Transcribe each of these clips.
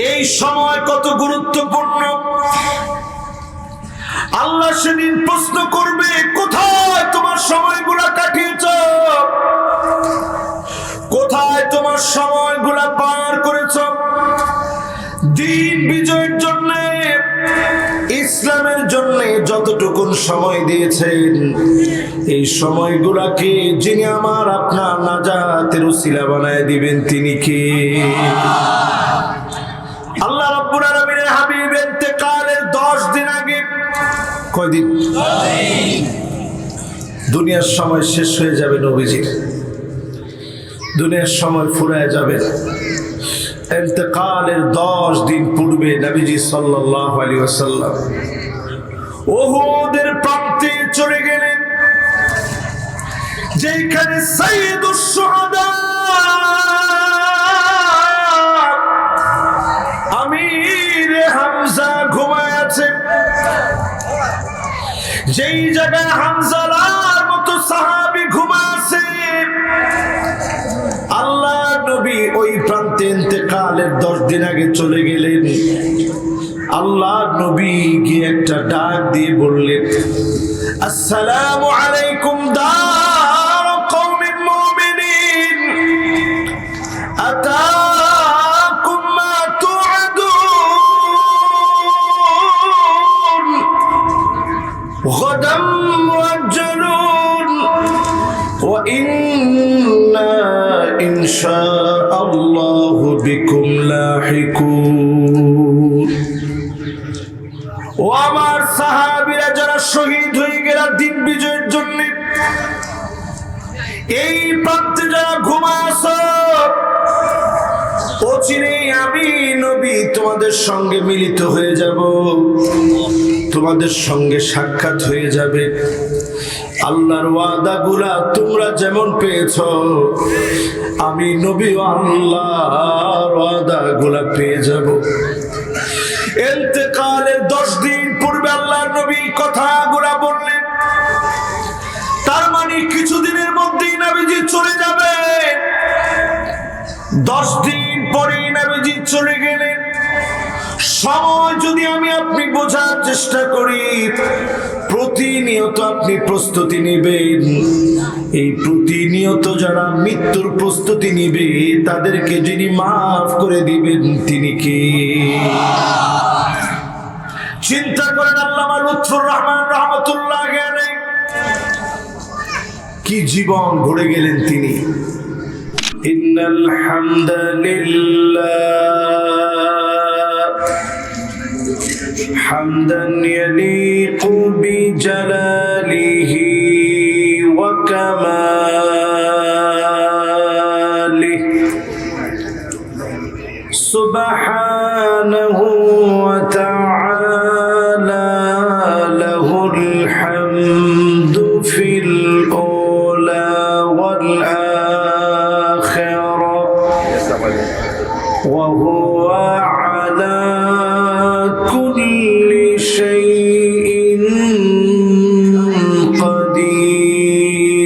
এই সময় কত গুরুত্বপূর্ণ। আল্লাহ সেদিন প্রশ্ন করবে, কোথায় তোমার সময়গুলা কাটিয়েছ, কোথায় তোমার সময়গুলা পার করেছ। দিন বিজয়ের জন্য, ইসলামের জন্য যতটুকু সময় দিয়েছেন, এই সময়গুলাকে যিনি আমার আপনার নাজাতের উসিলা বানায় দিবেন তিনি কে? আল্লাহ রাব্বুল আলামিনের হাবিব ইন্তেকালের 10 দিন আগে, কয়দিন? দুনিয়ার সময় শেষ হয়ে যাবে নবীজির, দুনিয়ার সময় ফুরায় যাবে। ইন্তেকালের 10 দিন পূর্বে নবীজি সাল্লাল্লাহু আলাইহি ওয়াসাল্লাম উহুদের প্রান্তে চলে গেলেন, যেখানে সাইয়্যিদুশ শুহাদা আমির হামজা ঘুমায় আছে। যেই জায়গায় হামজার মতো সাহাবী ঘুমায় আছে, আল্লাহ নবী ওই প্রান্তে ইন্তেকালের 10 দিন আগে চলে গেলেন। আল্লাহ নবী গিয়ে একটা ডাক দিয়ে বললেন, আসসালামু আলাইকুম দার কওমিন মুমিনিন, আতাকুম মা তুআদুন গাদাম মুআজ্জালুন ওয়া ইন্না ইনশাআল্লাহু বিকুম লাহিকুন। ও আমার সাহাবীরা যারা শহীদ হয়ে গেল দিন বিজয়ের জন্য, এই প্রান্তে যারা ঘুমায় আছো, অচিরেই আমি নবী তোমাদের সঙ্গে মিলিত হয়ে যাব, তোমাদের সঙ্গে সাক্ষাৎ হয়ে যাবে। আল্লাহর ওয়াদাগুলা তোমরা যেমন পেয়েছো, আমি নবী আল্লাহর ওয়াদাগুলা পেয়ে যাব। ইন্তেকালের 10 দিন পূর্বে আল্লাহর নবী কথাগুলা বললেন, তার মানে কিছুদিনের মধ্যেই নবীজি চলে যাবে। 10 দিন পরেই নবীজি চলে গেলেন। সময় যদি আমি আপনি বোঝার চেষ্টা করি, প্রতিনিয়ত আপনি প্রস্তুতি নেবেন। এই প্রতিনিয়ত যারা মৃত্যুর প্রস্তুতি নেবে, তাদেরকে যিনি মাফ করে দিবেন তিনি কে? চিন্তা করেন, আল্লামা লুৎফুর রহমান রাহমাতুল্লাহি আলাইহি কি জীবন গড়ে গেলেন তিনি। ইন্নাল হামদালিল্লাহ হামদান ইয়ালিকু বিজালালিহি ওয়া কামালিহি সুবহানাহু ওয়া তাআলা লাহুল হামদু ফিল উলা ওয়াল আখিরা ওয়া হুয়া আলা কুল্লি শাইইন কাদির।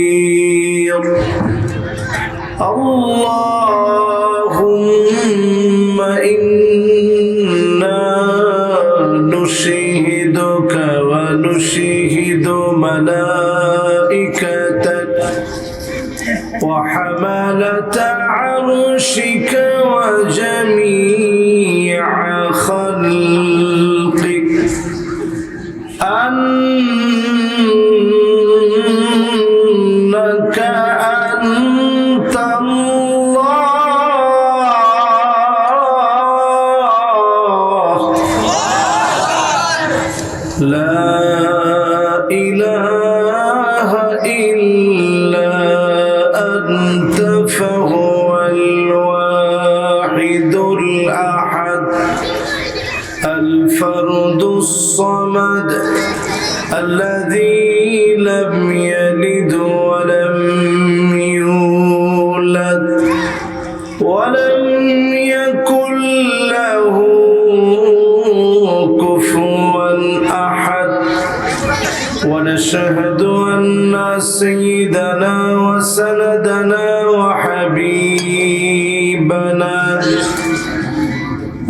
আল্লাহুম্মা ইন্না নুশহিদুকা ওয়া নুশহিদু মালাইকাতাক ওয়া হামালাতা আরশিকা ওয়া জামিআ খালকিক আন্নাকা لا إله إلا أنت فهو الواحد الأحد الفرد الصمد الذي لم يلد ولم يولد ولم يكن له ونشهد أن سيدنا وسندنا وحبيبنا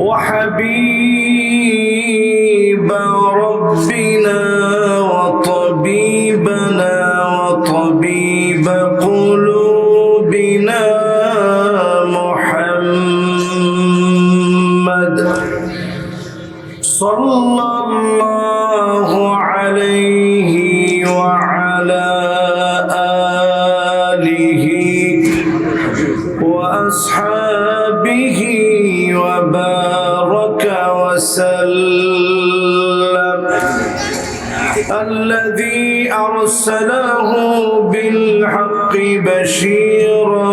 وحبيب ربنا وطبيبنا وطبيب قلوبنا محمد صلى الله عليه وعلى آله وأصحابه وبارك وسلم الذي أرسله بالحق بشيرا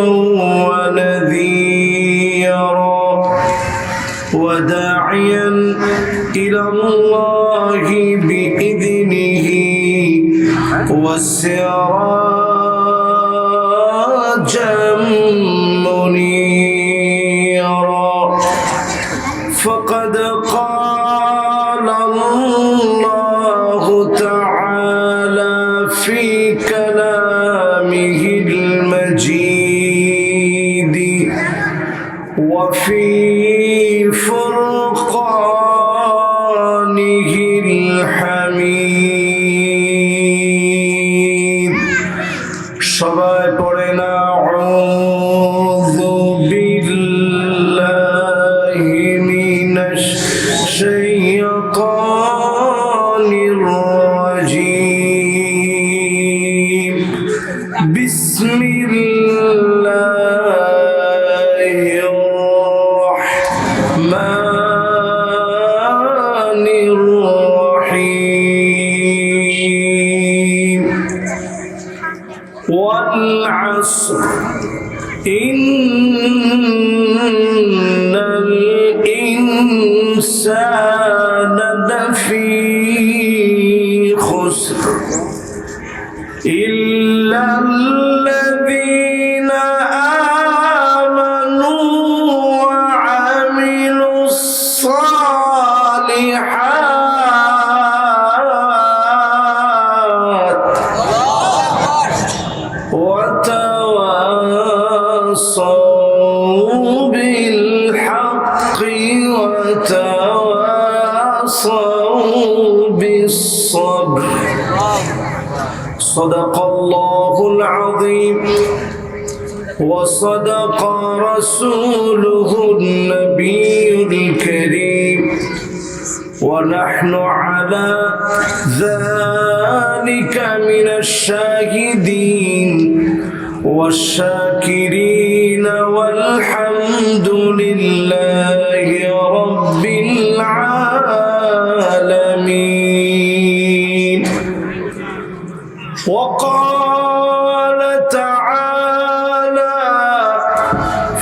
ونذيرا وداعيا إلى الله بإذنه وسراجا منيرا فقد قال الله تعالى في كلامه المجيد وفي فرقانه الحميد সবাই পড়েন আউযু বিল্লাহি মিনাশ শাইতানির রাজীম বিসমিল্লাহির রাহমানির রাহিম والعصر إن الإنسان لفي خسر إلا الذين آمنوا وعملوا الصالحات وتواصوا بالحق وتواصوا بالصبر صدق الله العظيم وصدق رسوله النبي الكريم ونحن على ذلك من الشاهدين والشاكرين والحمد لله رب العالمين وقال تعالى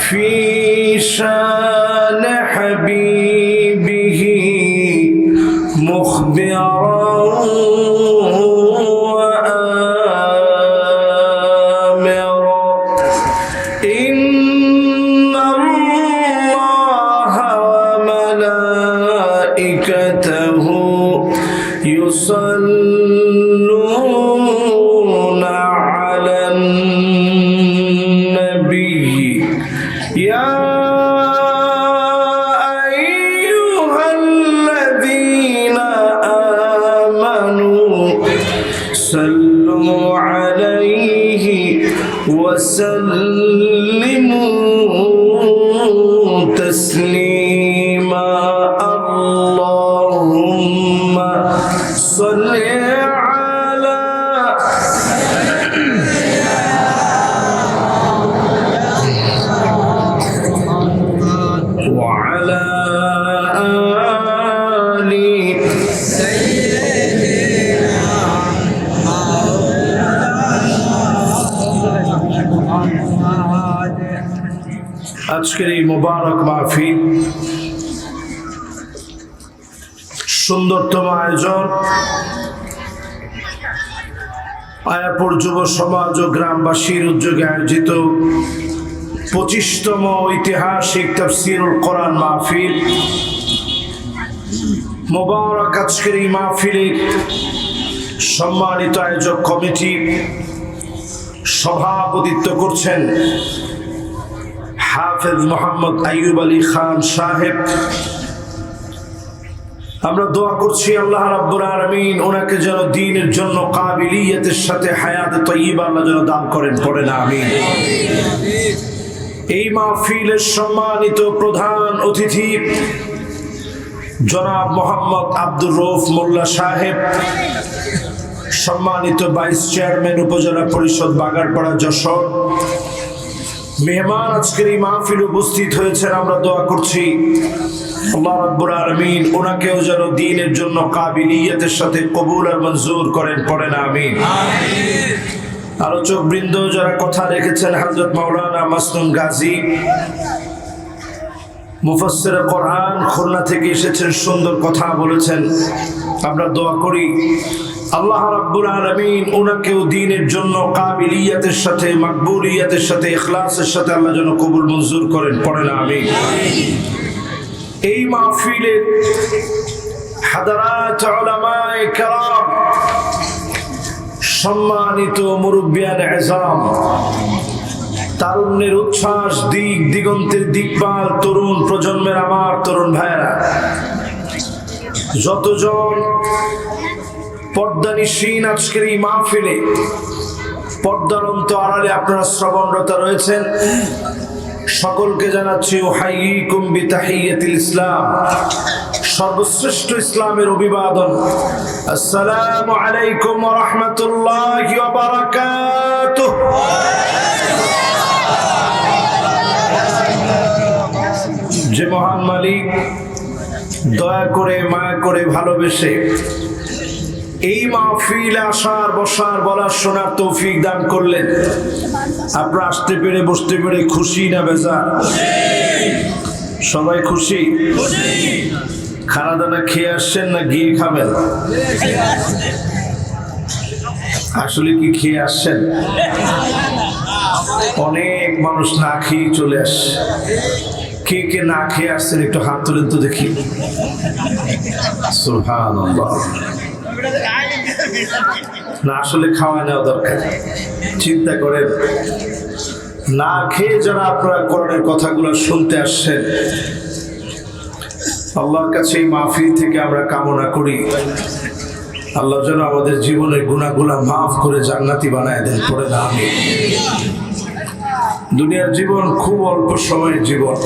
في شان حبيبه مخبرا وآمرا إن الله وملائكته يصلون على النبي يا أيها الذين آمنوا صلوا عليه وسلموا تسليما اللهم صل على وعلى آل আজকের এই মোবারক মাহফিল সুন্দরতম আয়োজন আয়াপুর যুব সমাজ ও গ্রামবাসীর উদ্যোগে আয়োজিত 25তম ঐতিহাসিক তাফসীরুল কোরআন মাহফিল। মোবারক আজকের এই মাহফিলের সম্মানিত আয়োজক কমিটি সভাপতিত্ব করছেন হাফেজ মোহাম্মদ আইয়ুব আলী খান সাহেব, আমরা দোয়া করছি আল্লাহ রাব্বুল আলামিন ওনাকে যেন দ্বীনের জন্য কাবিলিয়তের সাথে হায়াত তাইয়্যিবা আল্লাহ যেন দান করেন, পড়েন আমিন। এই মাহফিলের সম্মানিত প্রধান অতিথি জনাব মোহাম্মদ আব্দুর রউফ মোল্লা সাহেব, সম্মানিত ভাইস চেয়ারম্যান উপজেলা পরিষদ বাগারপাড়া যশোর, মেহমান আজকের এই মাহফিলে উপস্থিত হয়েছেন। আমরা দোয়া করছি আল্লাহ রাব্বুল আলামিন ওনাকেও যেন দ্বীনের জন্য কাবিলিয়তের সাথে কবুল আর মঞ্জুর করেন, পড়েন আমিন। আলোচক বৃন্দ যারা কথা রেখেছেন, হযরত মাওলানা মাসনুন গাজী মুফাসসির কোরআন খুলনা থেকে এসেছেন, সুন্দর কথা বলেছেন। আমরা দোয়া করি আল্লাহ রাব্বুল আলামিন ওনাকেও দ্বীনের জন্য কাবিলিয়তের সাথে, মাকবুলিয়তের সাথে, ইখলাসের সাথে আল্লাহ যেন কবুল মঞ্জুর করেন, পড়েন আমিন। এই মাহফিলে হাদারাত উলামায়ে কেরাম, সম্মানিত মুরব্বিয়ান আযম, তারুণ্যের উচ্ছ্বাস, দিক দিগন্তের দিকপাল তরুণ প্রজন্মের আমার তরুণ ভাইয়েরা, যতজন পর্দানিশীন আজকের এই মাহফিলে পর্দার অন্তরালে আপনারা শ্রবণরত রয়েছেন, সকলকে জানাচ্ছি উহাইয়িকুম বিতাহিয়াতিল ইসলাম, সর্বশ্রেষ্ঠ ইসলামের অভিবাদন। আসসালামু আলাইকুম ওয়া রাহমাতুল্লাহি ওয়া বারাকাতুহু। যে মহান মালিক দয়া করে, মায়া করে, ভালোবেসে এই মাহফিলে আসার, বসার, বলার, শোনার তৌফিক দান করলেন, আপনারা আসতে পেরে, বসতে পেরে খুশি না বেজার? সবাই খুশি? খানা দানা খেয়ে আসছেন না গিয়ে খাবেন? আসলে কি খেয়ে আসছেন? অনেক মানুষ না খেয়ে চলে আসছে। কে কে না খেয়ে আসছেন একটু হাত তুলেন তো দেখি। সুবহানাল্লাহ। না, আসলে খাওয়া নেওয়া দরকার। চিন্তা করেন, না খেয়ে যারা আপনারা কোরআনের কথাগুলো শুনতে আসছেন, আল্লাহর কাছে এই মাহফিল থেকে আমরা কামনা করি আল্লাহ যেন আমাদের জীবনের গুনাহগুলো মাফ করে জান্নাতি বানায় দেন, পড়েন আমিন। দুনিয়ার জীবন খুব অল্প সময়ের জীবন,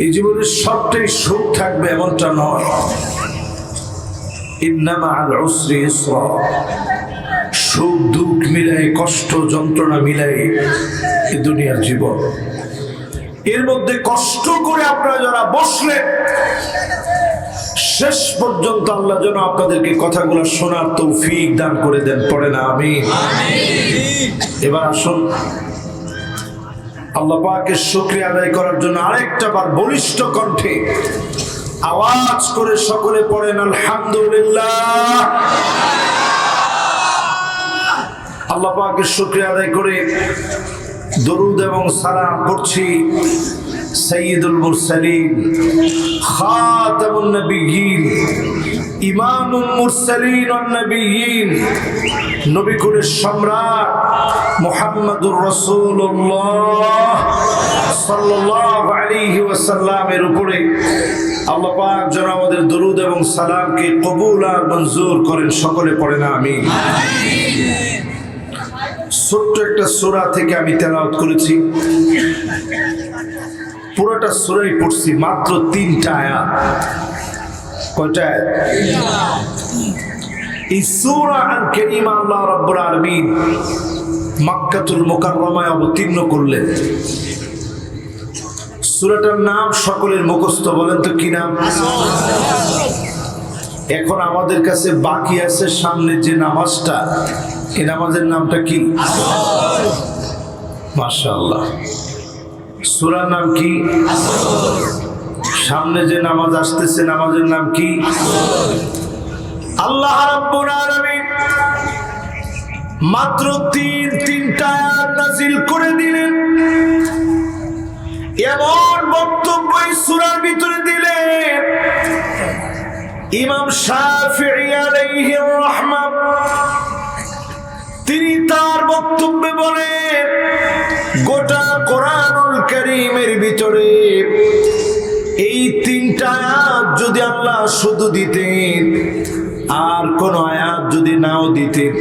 এই জীবনের সবটাই সুখ থাকবে এমনটা নয়। ইন্না মাআল উসরি ইসরা, সুখ দুঃখ মিলাই, কষ্ট যন্ত্রণা মিলাই এই দুনিয়ার জীবন। এর মধ্যে কষ্ট করে আপনারা যারা বসলেন, শেষ পর্যন্ত আল্লাহ যেন আপনাদেরকে কথাগুলো শোনার তৌফিক দান করে দেন, পড়েন আমিন। এবার আসুন আল্লাহ পাকের শুকরিয়া আদায় করার জন্য আরেকটা বার বলিষ্ঠ কণ্ঠে আওয়াজ করে সকলে পড়েন আলহামদুলিল্লাহ। আল্লাহ পাকের শুকরিয়া আদায় করে দরুদ এবং সালাম পড়ছি সাইয়্যিদুল মুরসালিন, খাতামুন নবিয়্যিন, ইমামুল মুরসালিন ওয়ান নবিয়্যিন, নবী কুলের সম্রাট মুহাম্মদুর রাসূলুল্লাহ সাল্লাল্লাহু আলাইহি ওয়াসাল্লামের উপরে আল্লাহ পাক যেন আমাদের দরুদ এবং সালামকে কবুল আর মঞ্জুর করেন, সকলে পড়েন আমিন। ছোট্ট একটা সূরা থেকে আমি তেলাওয়াত করেছি, পুরোটা সূরাই পড়ছি, মাত্র 3টা আয়াত। কয়টা আয়াত? এই সূরা আল কারীমা আল্লাহ রাব্বুল আলামিন মক্কাতুল মুকাররমায় অবতীর্ণ করলেন। সূরাটার নাম সকলের মুখস্থ, বলেন তো কি নাম? এখন আমাদের কাছে বাকি আছে সামনে যে নামাজটা, এই নামাজের নামটা কি? মাশাআল্লাহ। সূরার নাম কি? সামনে যে নামাজ আসতেছে, নামাজের নাম কি? আল্লাহ রাব্বুল আলামিন মাত্র তিনটা আয়াত নাযিল করে দিলেন, এমন বক্তব্য এই সূরার ভিতরে দিলেন, ইমাম শাফিঈ আলাইহির রাহমাহ তিনি তার বক্তব্যে বলেন, গোটা কোরআনুল কারীমের ভিতরে এই তিনটা আয়াত যদি আল্লাহ শুধু দিতেন, আর কোন আয়াত যদি নাও দিতেন,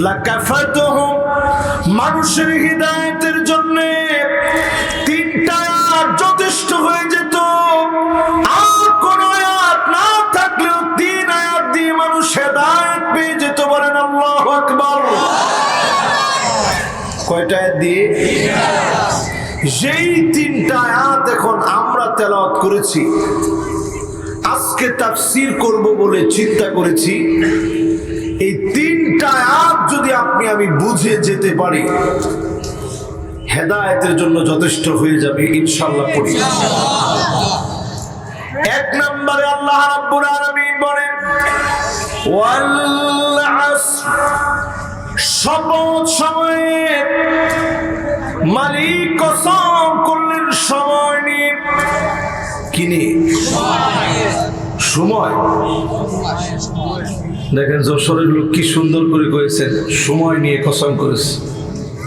লাকাফাতুহুম, মানুষের হিদায়াতের জন্য তিনটা আয়াত যথেষ্ট হয়ে যেত। আর কোন আয়াত না থাকলেও তিন আয়াত দিয়ে মানুষ হিদায়াত পেয়ে যেত। বলেন আল্লাহু আকবার। কয়টা আয়াত দিয়ে? যেই তিনটা আয়াত এখন আমরা তেলাওয়াত করেছি, আজকে তাফসীর করব বলে চিন্তা করেছি। এই তিনটা আয়াত যদি আপনি আমি বুঝে যেতে পারি, হেদায়েতের জন্য যথেষ্ট হয়ে যাবে ইনশাআল্লাহ। পড়ি। এক নম্বরে আল্লাহ রাব্বুল আলামিন বলেন, ওয়াল আসর, শপথ সময়ের মালিক কসম করলেন সময় নিয়ে। কি নিয়ে? সময়। দেখেন যশোরের লোক কি সুন্দর করে কয়েছেন, সময় নিয়ে কসম করেছে।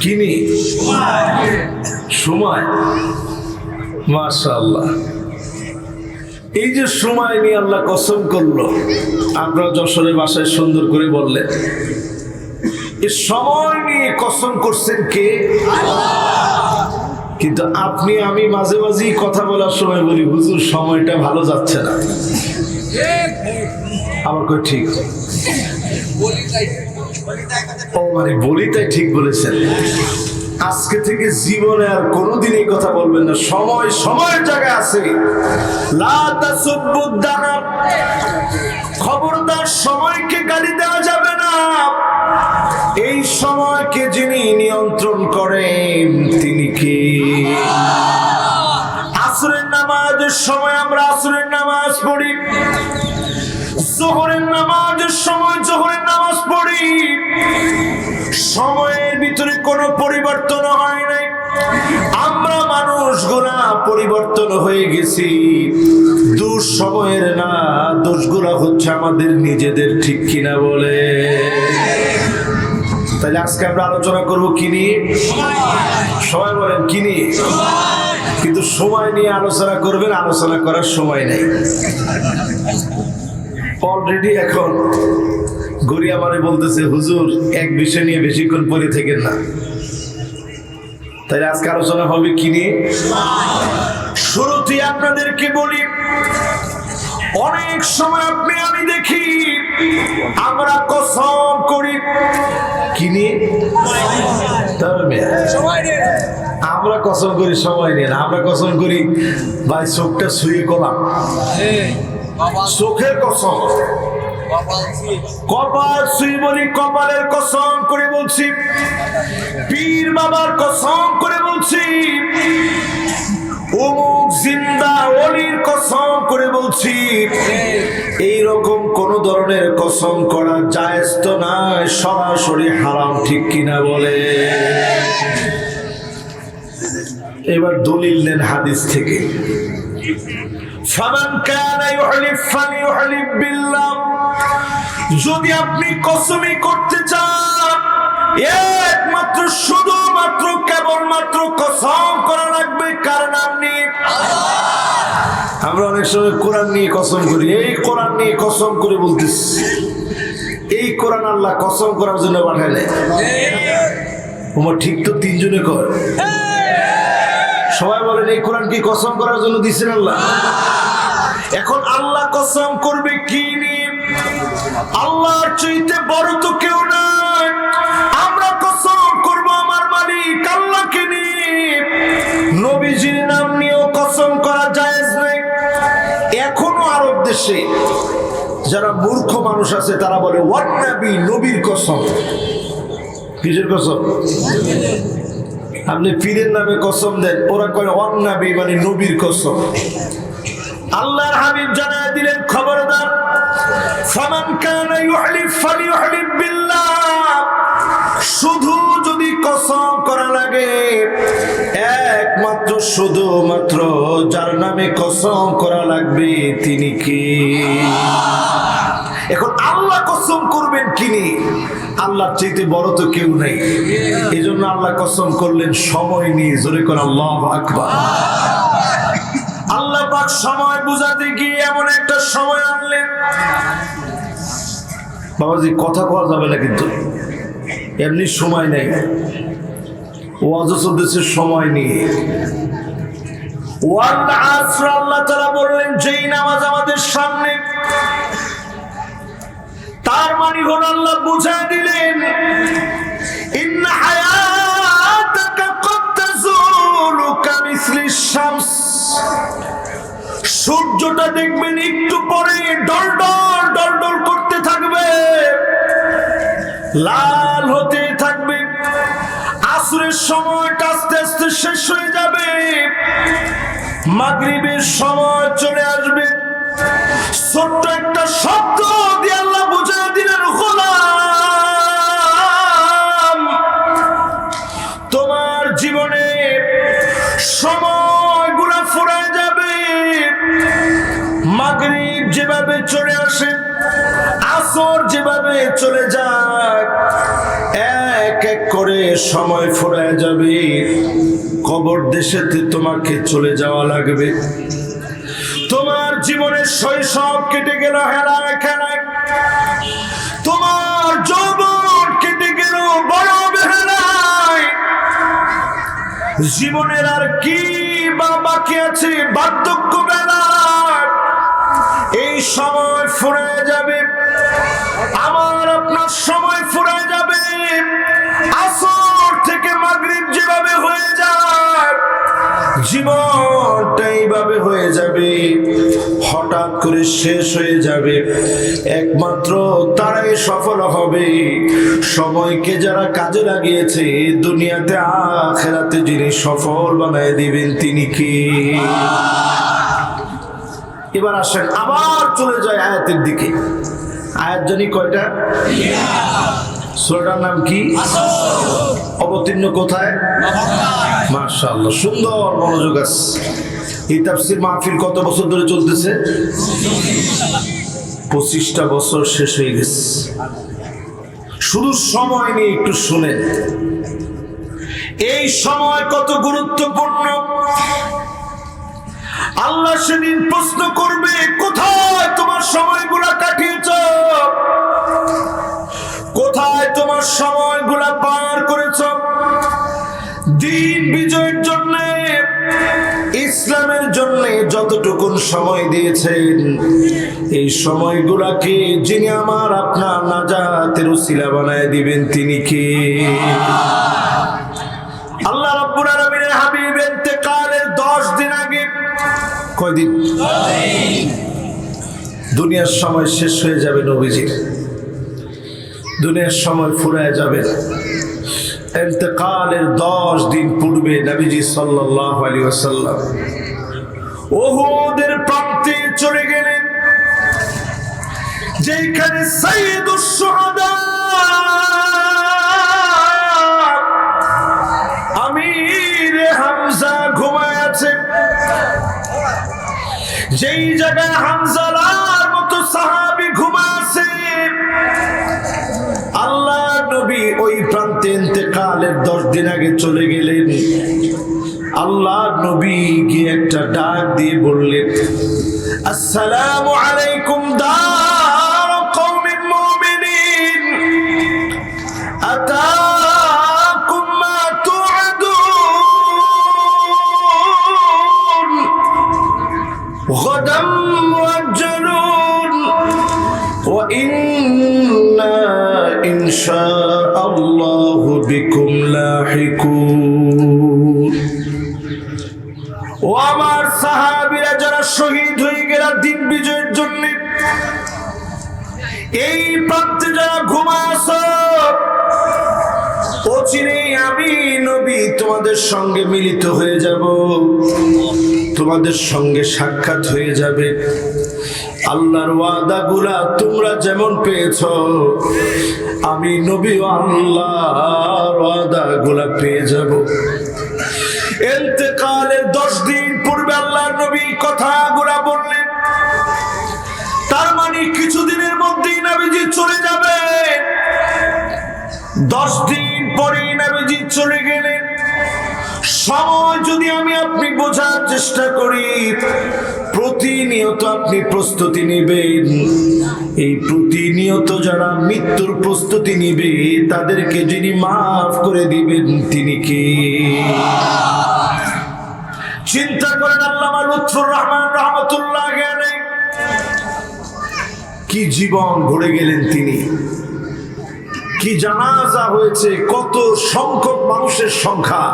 কি নিয়ে? সময়। মাশাআল্লাহ। এই যে সময় নিয়ে আল্লাহ কসম করলো, আপনারা যশোরের ভাষায় সুন্দর করে বললেন। এই সময় নিয়ে কসম করছেন কে? কিন্তু আপনি আমি মাঝে মাঝেই কথা বলার সময় বলি, হুজুর সময়টা ভালো যাচ্ছে না। আমার কই ঠিক? ও মানে বলি তাই ঠিক বলেছেন। আজকে থেকে জীবনে আর কোনোদিন এই কথা বলবেন না, সময় সময়ের জায়গায় আছে। লা তাসুব্বুদ দাহার, খবরদার সময়কে গালি দেওয়া যাবে না। এই সময়কে যিনি নিয়ন্ত্রণ করেন তিনি কে? আসরের নামাজের সময় আমরা আসরের নামাজ পড়ি, যোহরের নামাজের সময় যোহরের নামাজ পড়ি। সময়ের ভিতরে কোনো পরিবর্তন হয় নাই। আমরা মানুষগুলা পরিবর্তন হয়ে গেছি। দোষ সময়ের না, দোষগুলা হচ্ছে আমাদের নিজেদের। ঠিক কিনা বলে? তাহলে আজকে আমরা আলোচনা করবো কি নিয়ে? সবাই বলেন কি নিয়ে? কিন্তু সময় নিয়ে আলোচনা করবেন, আলোচনা করার সময় নেই। অলরেডি এখন গড়ি আমারে বলতেছে, হুজুর এক বিষয় নিয়ে বেশিক্ষণ পড়ে থাকেন না। তাহলে আজকে আলোচনা হবে কি নিয়ে? শুরুতেই আপনাদেরকে বলি, অনেক সময় আপনি আমি দেখি আমরা কসম করি কি নিয়ে? আমরা কসম করি সময় নিয়ে না। আমরা কসম করি ভাই চোখটা শুয়ে গলাম, চোখের কসম। কপাল শুয়ে বলি, কপালের কসম করে বলছি। পীর বাবার কসম করে বলছি। অমুক জিন্দা ওলির কসম করে বলছি। এইরকম কোন ধরনের কসম করা জায়েজ তো নয়, সরাসরি হারাম। ঠিক কিনা বলে? এবার দলিল নেন হাদিস থেকে। ফামান কানা ইউহলিফ ফালিউহলিফ বিল্লাহ, যদি আপনি কসমি করতে চান, একমাত্র শুধুমাত্র কেবলমাত্র কসম করা লাগবে কার নাম নিয়ে? আমরা অনেক সময় কোরআন নিয়ে কসম করি, এই কোরআন নিয়ে কসম করে বলতেছি। এই কোরআন আল্লাহ কসম করার জন্য পাঠালে। তোমার ঠিক তো তিনজনে কর। সবাই বলেন এই কোরআন কি কসম করার জন্য দিচ্ছেন আল্লাহ? এখন আল্লাহ কসম করবে কি নিয়ে? আল্লাহর চাইতে বড় তো কেউ নাই। আমরা কসম করব আমার মালিক আল্লাহকে নিয়ে। নবীজির নাম নিয়েও কসম করা জায়েজ নাই। এখনো আরব দেশে যারা মূর্খ মানুষ আছে তারা বলে ওয়ান নবী, নবীর কসম। কিসের কসম? আপনি পীরের নামে কসম দেন, ওরা কয় ওয়ান নবী মানে নবীর কসম। আল্লাহর হাবিব জানায় দিলেন, খবরদার, ফামান কানা ইউহলিফ ফালিউহলিফ বিল্লাহ, শুধু যদি কসম করা লাগে, একমাত্র শুধুমাত্র যার নামে কসম করা লাগবে তিনি কি? এখন আল্লাহ কসম করবেন কিনি? আল্লাহর চাইতে বড় তো কেউ নেই। এই জন্য আল্লাহ কসম করলেন সময় নিয়ে। জোরে করে আল্লাহু আকবার। আল্লাহ পাক সময় বুঝাতে গিয়ে এমন একটা সময় আনলেন, বাবাজি কথা কওয়া যাবে না কিন্তু, এমনি সময় নেই, ওয়াজ চলতেছে সময় নিয়ে। ওয়াল আসর, আল্লাহ তাআলা বললেন যেই নামাজ আমাদের সামনে, তার মানে হলো আল্লাহ বুঝায় দিলেন ইন্না হায়াতাকা ক্বাদ তাযুলু কামিসলিশ শামস, সূর্যটা দেখবেন একটু পরে ডলডল ডলডল করতে থাকবে, লাল হতে থাকবে, আসরের সময়টা আস্তে আস্তে শেষ হয়ে যাবে, মাগরিবের সময় চলে আসবে। ছোট্ট একটা শব্দ দিয়ে আল্লাহ বুঝিয়ে দিলেন, গোলাম তোমার জীবনে সময়গুলা ফুরায় যাবে। মাগরিব যেভাবে চলে আসে, আসর যেভাবে চলে যায়, এক এক করে সময় ফুরায় যাবে। কবর দেশেতে তোমাকে চলে যাওয়া লাগবে। তোমার জীবনের শৈশব কেটে গেল হেলায় খেলায়, তোমার যৌবন কেটে গেল বড় বেহালায়, জীবনের আর কি বা বাকি আছে বার্ধক্য বেলায়, এই সময় ফুরায় যাবে। আমার আপনার সময় ফুরায় যাবে। আসর থেকে মাগরিব যেভাবে হয়ে যায়, জীবনটা এইভাবে হয়ে যাবে, হঠাৎ করে শেষ হয়ে যাবে। একমাত্র তারাই সফল হবে, সময়কে যারা কাজে লাগিয়েছে দুনিয়াতে আখিরাতে যিনি সফল বানায় দিবেন তিনি কি। এবার আসেন আবার চলে যায় আয়াতের দিকে। আয়াত জানি কয়টা? সূরাটার নাম কি? অবতীর্ণ কোথায়? মাশাআল্লাহ, সুন্দর মনোযোগ আছে। এই তাফসীর মাহফিল কত বছর ধরে চলতেছে? 25টা বছর শেষ হয়ে গেছে। শুধু সময় নিয়ে একটু শুনেন, এই সময় কত গুরুত্বপূর্ণ। আল্লাহ সেদিন প্রশ্ন করবে, কোথায় তোমার সময়গুলা কাটিয়েছ, কোথায় তোমার সময়গুলা পার করেছ। দিন বিজয়ের জন্য, ইসলামের জন্য যতটুকুন সময় দিয়েছেন, এই সময়গুলাকে যিনি আমার আপনার নাজাতের উসিলা বানায় দিবেন তিনি কি? আল্লাহ রাব্বুল আলামিনের হাবিব ইন্তেকালের 10 দিন আগে, কয়দিন? দুনিয়ার সময় শেষ হয়ে যাবে নবীজির, দুনিয়ার সময় ফুরায় যাবে। ইন্তেকালের 10 দিন পূর্বে নবীজি সাল্লাল্লাহু আলাইহি ওয়াসাল্লাম উহুদের প্রান্তে চলে গেলেন, যেখানে সাইয়্যিদুশ শুহাদা আমির হামজা ঘুমায় আছে। যেই জায়গায় হামজার মতো সাহাবী ঘুমায় আছে, আল্লাহ নবী ওই প্রান্তে ইন্তেকালের 10 দিন আগে চলে গেলেন। আল্লাহ নবী গিয়ে একটা ডাক দিয়ে বললেন, আসসালামু আলাইকুম দার কওমিন মুমিনিন, আতাকুম মা তুআদুন গাদাম মুআজ্জালুন ওয়া ইন্না ইনশাআল্লাহু বিকুম লাহিকুন। ও আমার সাহাবীরা যারা শহীদ হয়ে গেল দিন বিজয়ের জন্য, এই প্রান্তে যারা ঘুমায় আছো, অচিরেই আমি নবী তোমাদের সঙ্গে মিলিত হয়ে যাব, তোমাদের সঙ্গে সাক্ষাৎ হয়ে যাবে। আল্লাহর ওয়াদাগুলা তোমরা যেমন পেয়েছো, আমি নবী আল্লাহর ওয়াদাগুলা পেয়ে যাব। ইন্তেকালের 10 দিন পূর্বে আল্লাহর নবী কথাগুলা বললেন, তার মানে কিছুদিনের মধ্যেই নবীজি চলে যাবে। 10 দিন পরেই নবীজি চলে গেলেন। সময় যদি আমি আপনি বোঝার চেষ্টা করি, প্রতিনিয়ত আপনি প্রস্তুতি নেবেন। এই প্রতিনিয়ত যারা মৃত্যুর প্রস্তুতি নিবে তাদেরকে যিনি মাফ করে দিবেন তিনি কে? চিন্তা করেন আল্লামা লুৎফুর রহমান রাহমাতুল্লাহ আলাইহি কি জীবন গড়ে গেলেন তিনি, কি জানাজা হয়েছে, কত সংখ্যক মানুষের সংখ্যা,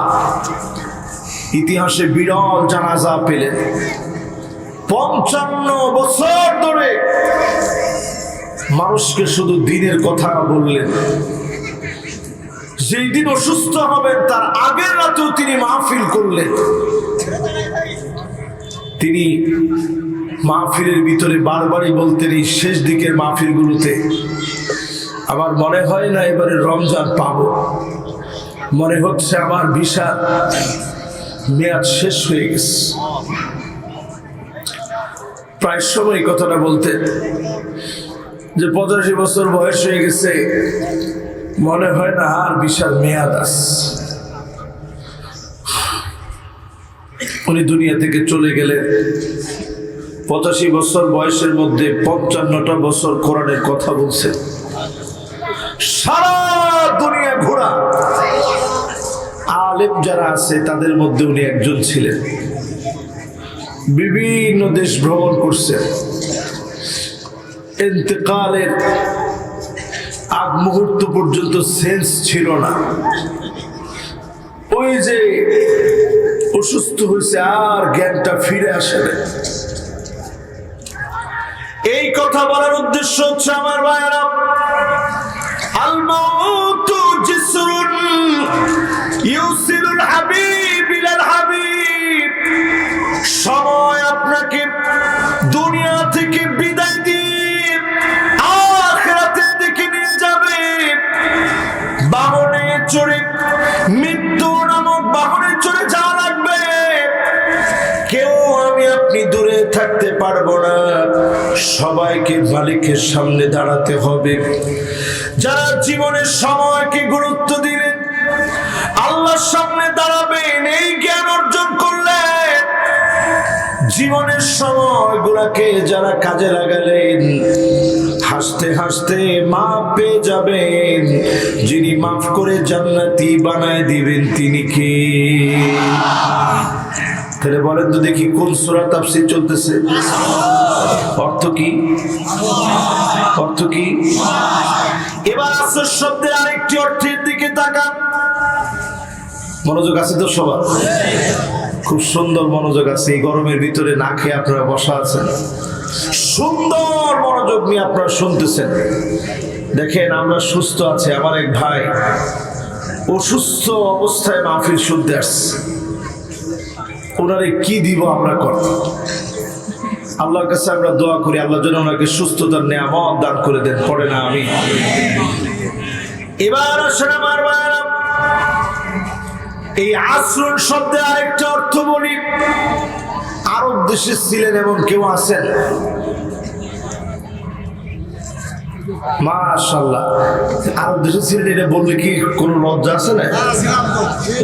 ইতিহাসে বিরল জানাজা পেলেন। 55 বছর ধরে মানুষকে শুধু দিনের কথা বললেন। যেই দিন অসুস্থ হবেন তার আগের রাতেও তিনি মাহফিল করলেন। তিনি মাহফিলের ভিতরে বারবারই বলতেন, এই শেষ দিকের মাহফিলগুলোতে আমার মনে হয় না এবারে রমজান পাবো, মনে হচ্ছে আমার ভিসা মেয়াদ শেষ হয়ে গেছে। প্রায় সময় কথাটা বলতেন যে 85 বছর বয়স হয়ে গেছে, মনে হয় না আর ভিসার মেয়াদ আছে। উনি দুনিয়া থেকে চলে গেলেন। 85 বছর বয়সের মধ্যে 55টা বছর কোরআনের কথা বলছেন। সারা দুনিয়া ঘোরা আলেম যারা আছে তাদের মধ্যে উনি একজন ছিলেন। বিভিন্ন দেশ ভ্রমণ করছেন। ইন্তেকালের আগ মুহূর্ত পর্যন্ত সেন্স ছিল না। ওই যে অসুস্থ হয়েছে আর জ্ঞানটা ফিরে আসে না। এই কথা বলার উদ্দেশ্য হচ্ছে আমার ভাইয়েরা, আল মাউতু জিসরুন ইউসিলুল হাবিব ইলাল হাবিব। সময় আপনাকে দুনিয়া থেকে বিদায় দিয়ে আখিরাতের দিকে নিয়ে যাবে। বাহনে চড়ে, মৃত্যু নামক বাহনে চড়ে যাওয়া লাগবে। কেউ আমি আপনি দূরে থাকতে পারবো না, সবাইকে মালিকের সামনে দাঁড়াতে হবে। যারা জীবনের সময়কে গুরুত্ব দিলেন, আল্লাহর সামনে দাঁড়াবেন, এই জ্ঞান অর্জন করলেন। জীবনের সময়গুলোকে যারা কাজে লাগালেন, হাসতে হাসতে মাফ পেয়ে যাবেন। যিনি মাফ করে জান্নাতি বানায় দিবেন তিনি কে? তাহলে বলেন তো দেখি কোন সূরা তাফসীর চলতেছে? অর্থ কি? অর্থ কি? এবার আসর শব্দের আরেকটি অর্থের দিকে তাকান। মনোযোগ আছে তো সবার? খুব সুন্দর মনোযোগ আছে। এই গরমের ভিতরে না খেয়ে আপনারা বসা আছেন, সুন্দর মনোযোগ নিয়ে আপনারা শুনতেছেন। দেখেন আমরা সুস্থ আছি, আমার এক ভাই অসুস্থ অবস্থায় মাহফিল শুনতে আসছে। ওনারে কি দিব আমরা কর? আল্লাহর কাছে আমরা দোয়া করি আল্লাহ যেন ওনাকে সুস্থতার নেয়ামত দান করে দেন। পড়ে না আমি। এবার আসেন আমার ভাইরা, এই আসরুন শব্দের আরেকটা অর্থ বলি। আরব দেশে ছিলেন এমন কেউ আছেন? মাশাআল্লাহ, আরব দেশে ছিলেন, এটা বললে কি কোনো লজ্জা আছে না?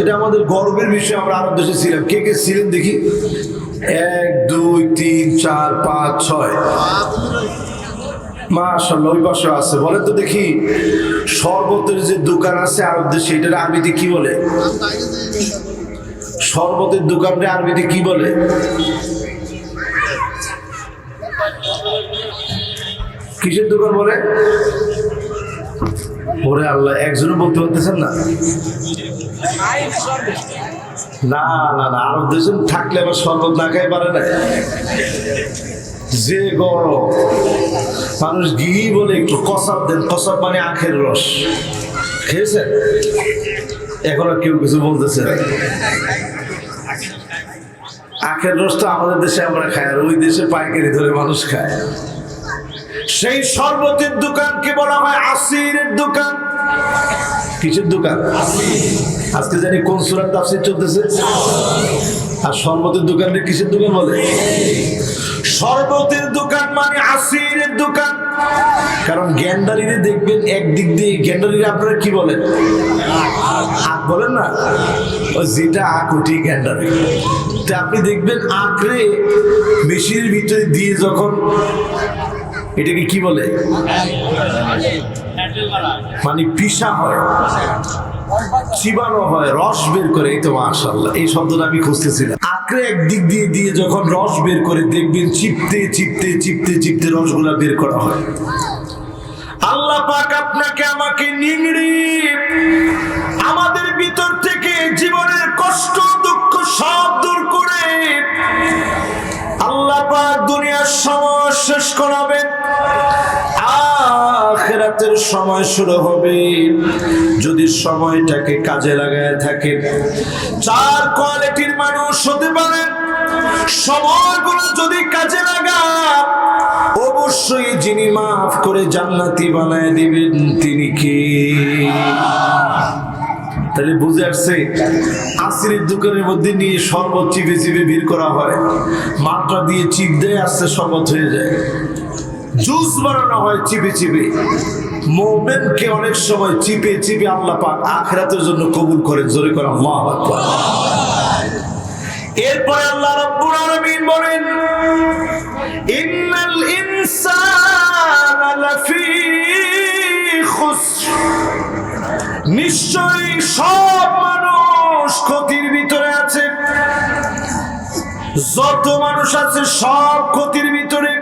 এটা আমাদের গর্বের বিষয়। আমরা আরব দেশে ছিলাম। কে কে ছিলেন দেখি? 1 2 3 4 5 6। মাশাআল্লাহ, ওই পাশে আছে। বলেন তো দেখি, শরবতের যে দোকান আছে আরব দেশে, এটার আরবিতে কি বলে? শরবতের দোকানটা আরবিতে কি বলে? কিসের দোকান বলে? ওরে আল্লাহ, একজনও বলতে পারতেছেন না? না না না, আরব দেশে থাকলে আবার শরবত না খাই পারে না। যে গরম, মানুষ ঘি বলে একটু কসাব দেন। কসাব মানে আখের রস। খেয়েছেন? এখন আর কেউ কিছু বলতেছে না। আখের রসটা আমাদের দেশে আমরা খাই, আর ওই দেশে পাইকারি ধরে মানুষ খায়। সেই শরবতের দোকানকে বলা হয় আসিরের দোকান। কিসের দোকান? আজকে জানি কোন সূরার তাফসীর চলতেছে। আর শরবতের দোকানকে কিসের দোকান বলে? শরবতের দোকান মানে আসিরের দোকান। কারণ গ্যান্ডারিরে দেখবেন একদিক দিয়ে, গ্যান্ডারিরে আপনারা কি বলেন? আখ বলেন না? ওই যেটা আখ ওটি গ্যান্ডারি। আপনি দেখবেন আখরে মেশিনের ভিতরে দিয়ে যখন এটাকে কি বলে মানে পিষা হয়, চিবানো হয়, রস বের করে, এই তো মাশাআল্লাহ এই শব্দটা আমি খুঁজতেছিলাম। আঁকড়ে একদিক দিয়ে দিয়ে যখন রস বের করে দেখবেন চিপতে চিপতে চিপতে চিপতে রসগুলা বের করা হয়। আল্লাহ পাক আপনাকে আমাকে নিংড়ে আমাদের ভিতর থেকে জীবনের কষ্ট দুঃখ সব দূর করে আল্লাহ পাক দুনিয়ার সময় শেষ করাবেন, আখিরাতের সময় শুরু হবে। যদি সময়টাকে কাজে লাগায় থাকেন, চার কোয়ালিটির মানুষ হতে পারেন। সময়গুলো যদি কাজে লাগান, অবশ্যই যিনি মাফ করে জান্নাতি বানায় দিবেন তিনি কে? তাহলে বুঝে আসছে, আসিরের দোকানের মধ্যে নিয়ে শরবত চিপে চিপে বের করা হয়, মাত্রা দিয়ে চিপ দেয়, আসতে শরবত হয়ে যায়। জুস বানানো হয় চিপে চিপে। মুমিনকে অনেক সময় চিপে চিপে আল্লাহ পাক আখিরাতের জন্য কবুল করে। জোরে করে আল্লাহু আকবার। এরপরে আল্লাহ রাব্বুল আলামিন বলেন, ইন্নাল ইনসানা লাফি খুসর, নিশ্চয়ই সব মানুষ ক্ষতির ভিতরে আছে। যত মানুষ আছে সব ক্ষতির ভিতরে।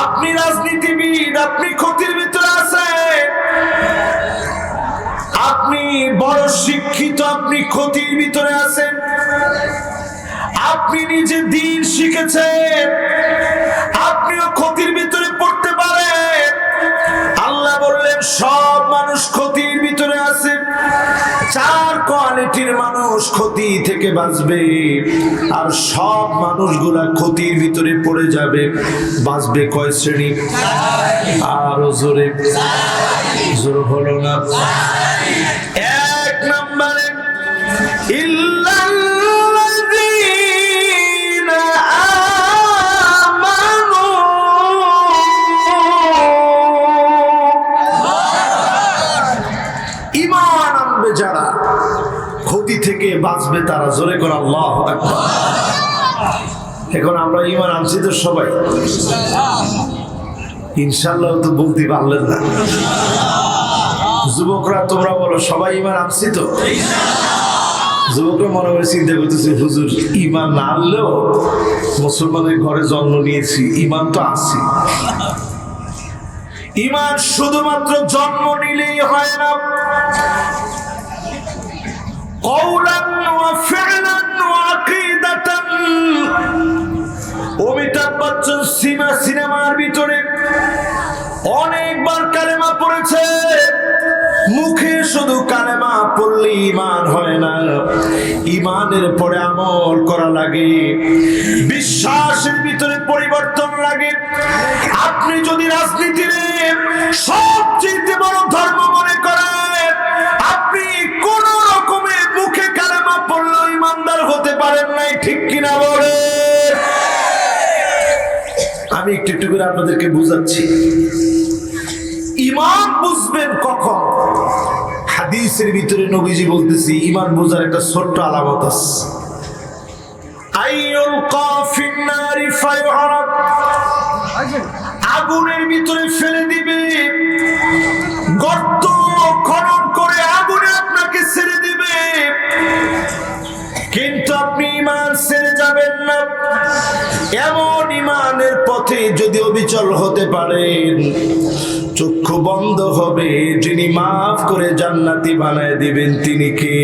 আপনি রাজনীতিবিদ, আপনি ক্ষতির ভিতরে আছেন। আপনি বড় শিক্ষিত, আপনি ক্ষতির ভিতরে আছেন। আপনি নিজে দ্বীন শিখেছেন, আপনিও ক্ষতির ভিতরে পড়তে পারেন। আল্লাহ বললেন সব মানুষ ক্ষতির ভিতরে আছে। চার কোয়ালিটির মানুষ ক্ষতি থেকে বাঁচবে, আর সব মানুষগুলা ক্ষতির ভিতরে পড়ে যাবে। বাঁচবে কয় শ্রেণী? আরো জোরে, জোর হলো না। এক নম্বরে ইল্লাল্লাযীনা আমানু, ঈমান আনবে যারা, ক্ষতি থেকে বাঁচবে তারা। জোরে করে আল্লাহু আকবার। এখন আমরা ঈমান আনছি তো সবাই, ইনশাআল্লাহ তো বলতে পারলেন না। যুবকরা তোমরা বলো সবাই ঈমান আনছি তো? যুবকরা মনে করে চিন্তা করতেছে, হুজুর ঈমান না আনলেও মুসলমানের ঘরে জন্ম নিয়েছি, ঈমান তো আছে। ঈমান শুধুমাত্র জন্ম নিলেই হয় না, কওলান ওয়া ফি'লান ওয়া আকীদাতান। অমিতাভ বচ্চন সিনেমার ভিতরে অনেকবার কালেমা পড়েছে। মুখে শুধু কালেমা পড়লে ঈমান হয় না, ঈমানের পরে আমল করা লাগে, বিশ্বাসের ভিতরে পরিবর্তন লাগে। আপনি যদি রাজনীতির সবচেয়ে বড় ধর্ম মনে করেন, আপনি কোন রকমের মুখে কালেমা পড়লেও ঈমানদার হতে পারেন নাই, ঠিক কিনা বলে? আমি একটু একটু করে আপনাদেরকে বুঝাচ্ছি। ঈমান বুঝবেন কখন? হাদিসের ভিতরে নবীজি বলতেছি ঈমান বোঝার একটা ছোট্ট আলামত আছে। আইয়ুলকা ফিন্নারি ফায়ুহারাক, আগুনের ভিতরে ফেলে দিবে, গর্ত খনন করে আগুনে আপনাকে ছেড়ে দিবে, কিন্তু আপনি ঈমান ছেড়ে যাবেন না। এমন ঈমানের পথে যদি অবিচল হতে পারেন, চক্ষু বন্ধ হবে, যিনি মাফ করে জান্নাতি বানায় দিবেন তিনি কে?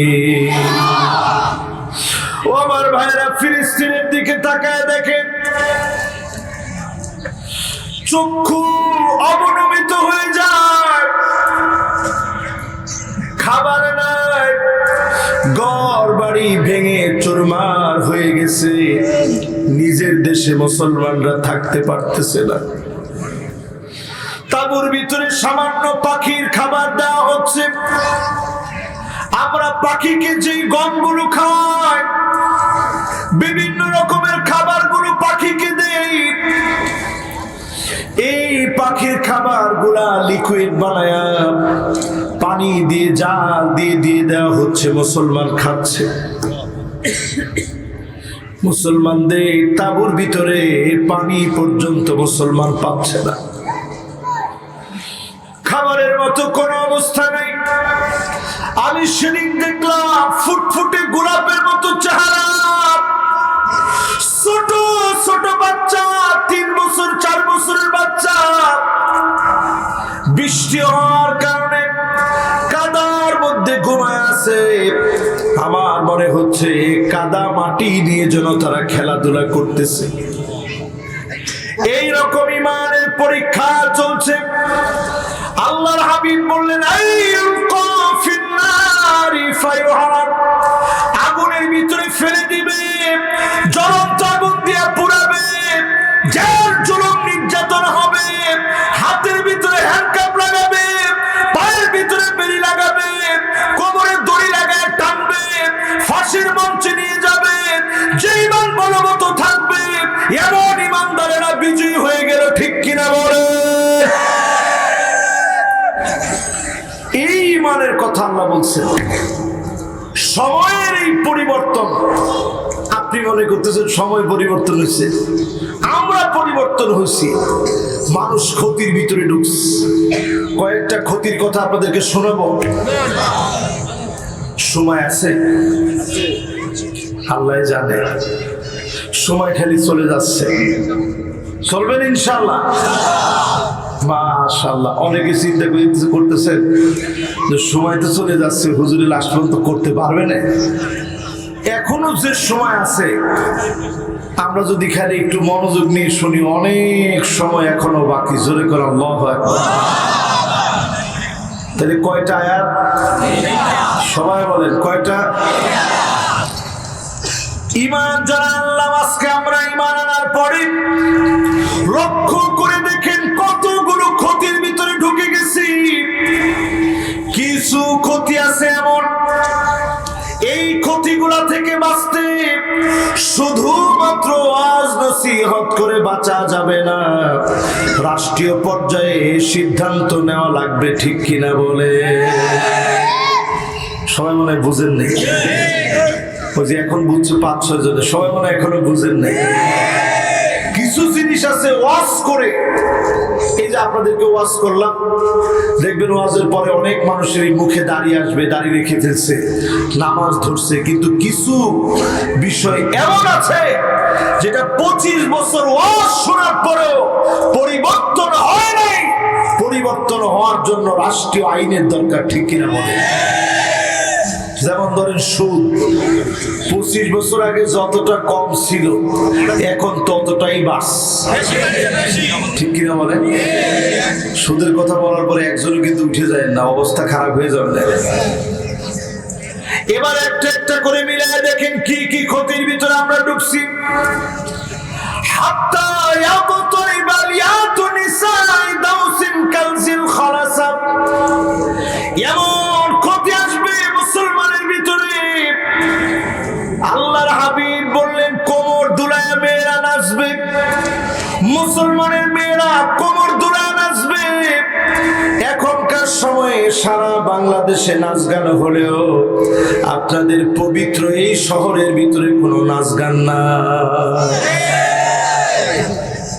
ও আমার ভাইরা, ফিলিস্তিনের দিকে তাকায় দেখেন, চক্ষু অবনমিত হয়ে যায়, খাবার নাই, ঘর বাড়ি ভেঙে চুরমার হয়ে গেছে। নিজের দেশে মুসলমানরা থাকতে পারতেছে না। তাঁবুর ভিতরে সামান্য পাখির খাবার দেওয়া হচ্ছে। আমরা পাখিকে যেই গমগুলো খাওয়াই, বিভিন্ন রকমের খাবারগুলো পাখিকে দেই, এই পাখির খাবারগুলা লিকুইড বানায়া পানি দিয়ে জাল দিয়ে দিয়ে দেওয়া হচ্ছে, মুসলমান খাচ্ছে। মুসলমানদের তাঁবুর ভিতরে পানি পর্যন্ত মুসলমান পাচ্ছে না, খাবারের মতো কোনো অবস্থা নেই। আমি সেদিন দেখলাম ফুটফুটে গোলাপের মতো চেহারা, ছোট ছোট বাচ্চা, 3 বছর 4 বছরের বাচ্চা, বৃষ্টি হওয়ার কারণে কাদার মধ্যে ঘুমায় আছে। আমার মনে হচ্ছে কাদা মাটি নিয়ে যেন তারা খেলাধুলা করতেছে। এই রকম ইমানের পরীক্ষা চলছে। আল্লাহর হাবিব বললেন, আগুনের ভিতরে ফেলে দিবে, জ্বলন্ত আগুন দিয়ে পুড়াবে, যার জুলুম নির্যাতন হবে, হাতের ভিতরে হ্যান্ডকাপ লাগাবে, পায়ের ভিতরে বেড়ি লাগাবে, কোমরে দড়ি লাগায় টানবে, ফাঁসির মঞ্চে নিয়ে যাবে। যে ইমান বলবৎ থাকবে, এমন ইমানদারেরা বিজয়ী হয়ে গেল। ঠিক কিনা বলে? এই ইমানের কথা আল্লাহ বলছেন। সময়ের এই পরিবর্তন, আপনি মনে করতেছেন সময় পরিবর্তন হয়েছে, আমরা পরিবর্তন হয়েছি। মানুষ ক্ষতির ভিতরে ঢুকছে। কয়েকটা ক্ষতির কথা আপনাদেরকে শোনাবো। সময় আছে, আল্লাহ জানে। সময় খালি চলে যাচ্ছে, চলবেন ইনশাআল্লাহ। মাশাআল্লাহ, অনেকে চিন্তা করতেছেন যে সময় তো চলে যাচ্ছে, হুজুরের লাস্ট পর্যন্ত করতে পারবে না। এখনো যে সময় আছে, আমরা যদি খালি একটু মনোযোগ নিয়ে শুনি, অনেক সময় এখনো বাকি। জোরে করে আল্লাহু আকবার। তাহলে কয়টা আয়াত? সবাই বলেন কয়টা? ঈমান যারা আনলাম, আজকে আমরা ঈমান আনার পরে লক্ষ্য করে দেখেন কতগুলো ক্ষতির ভিতরে ঢুকে গেছি। কিছু ক্ষতি আছে এমন, এই ক্ষতিগুলা থেকে বাঁচতে শুধুমাত্র ওয়াজ নসিহত করে বাঁচা যাবে না, রাষ্ট্রীয় পর্যায়ে সিদ্ধান্ত নেওয়া লাগবে। ঠিক কিনা বলে? সবাই মনে হয় বুঝেন নেই। ওই যে এখন বুঝছে 5-6 জনে, সবাই মনে হয় এখনো বুঝেন নেই। কিছু জিনিস আছে ওয়াজ করে, এই যে আপনাদেরকে ওয়াজ করলাম, দেখবেন ওয়াজের পরে অনেক মানুষের মুখে দাঁড়িয়ে আসবে, দাঁড়িয়ে রেখে ফেলছে, নামাজ ধরছে। কিন্তু কিছু বিষয় এমন আছে যেটা 25 বছর ওয়াজ শোনার পরেও পরিবর্তন হয় নাই। পরিবর্তন হওয়ার জন্য রাষ্ট্রীয় আইনের দরকার। ঠিক কিনা বলে? যেমন ধরেন সুদ, 25 বছর আগে যতটা কম ছিল, এখন ততটাই বাড়ছে। ঠিক কিনা বলেন? সুদের কথা বলার পরে একজনও কিন্তু উঠে যায় না, অবস্থা খারাপ হয়ে যাবে না। এবার একটা একটা করে মিলিয়ে দেখেন কি কি ক্ষতির ভিতরে আমরা ঢুকছি। হাত্তা ইয়াবতারিবাল ইয়াতু নিসাই দাউসিন কালজিল খালাসা, এমন ক্ষতি আসবে মুসলমানের ভিতরে। আল্লাহর হাবিব বললেন, কোমর দুলায় মেয়েরা নাচবে, মুসলমানের মেয়েরা কোমর দুলায় নাচবে। এখনকার সময়ে সারা বাংলাদেশে নাচ গান হলেও আপনাদের পবিত্র এই শহরের ভিতরে কোনো নাচ গান না।